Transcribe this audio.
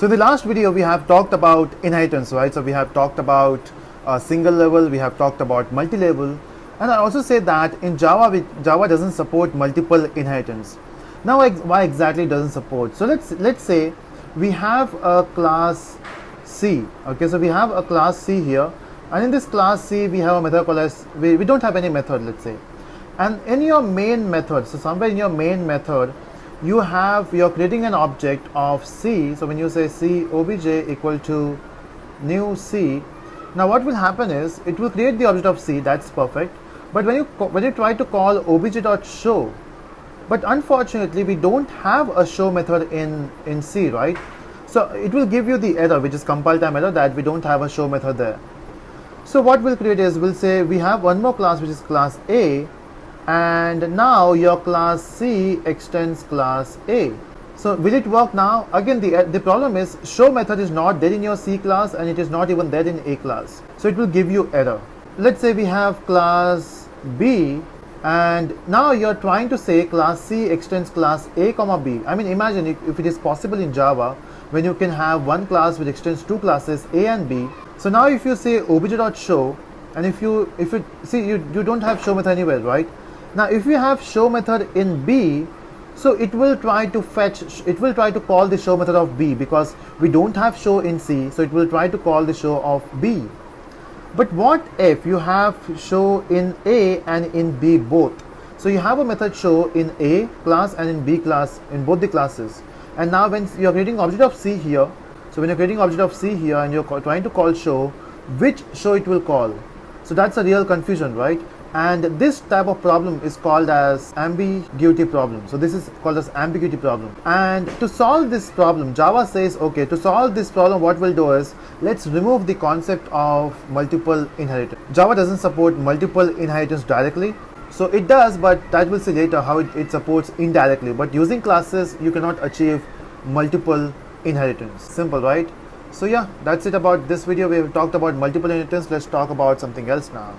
So in the last video we have talked about inheritance, right? So we have talked about single level, we have talked about multi-level, and I also say that in Java, Java doesn't support multiple inheritance. Now why exactly it doesn't support? So let's say we have a class C. Okay, so we have a class C here, and in this class C we have a method called as, we don't have any method, let's say. And in your main method, so somewhere in your main method, you're creating an object of C. So when you say C obj equal to new C, now what will happen is it will create the object of C. That's perfect. But when you try to call obj.show, but unfortunately we don't have a show method in C, right? So it will give you the error, which is compile time error, that we don't have a show method there. So what we'll create is, we'll say we have one more class, which is class A, and now your class C extends class A. So will it work now? Again, the problem is show method is not there in your C class, and it is not even there in A class. So it will give you error. Let's say we have class B, and now you're trying to say class C extends class A comma B. I mean, imagine if it is possible in Java, when you can have one class which extends two classes A and B. So now if you say obj.show, and if you see, you don't have show method anywhere, right? Now if you have show method in B, so it will try to call the show method of B, because we don't have show in C, so it will try to call the show of B. But what if you have show in A and in B both? So you have a method show in A class and in B class, in both the classes. And now when you are creating object of C here, so when you're creating object of C here and you're trying to call show, which show it will call? So that's a real confusion, right? And this type of problem is called as ambiguity problem. So this is called as ambiguity problem. And to solve this problem, Java says, okay, to solve this problem, what we'll do is, let's remove the concept of multiple inheritance. Java doesn't support multiple inheritance directly. So it does, but that we'll see later how it supports indirectly. But using classes, you cannot achieve multiple inheritance. Simple, right? So yeah, that's it about this video. We have talked about multiple inheritance. Let's talk about something else now.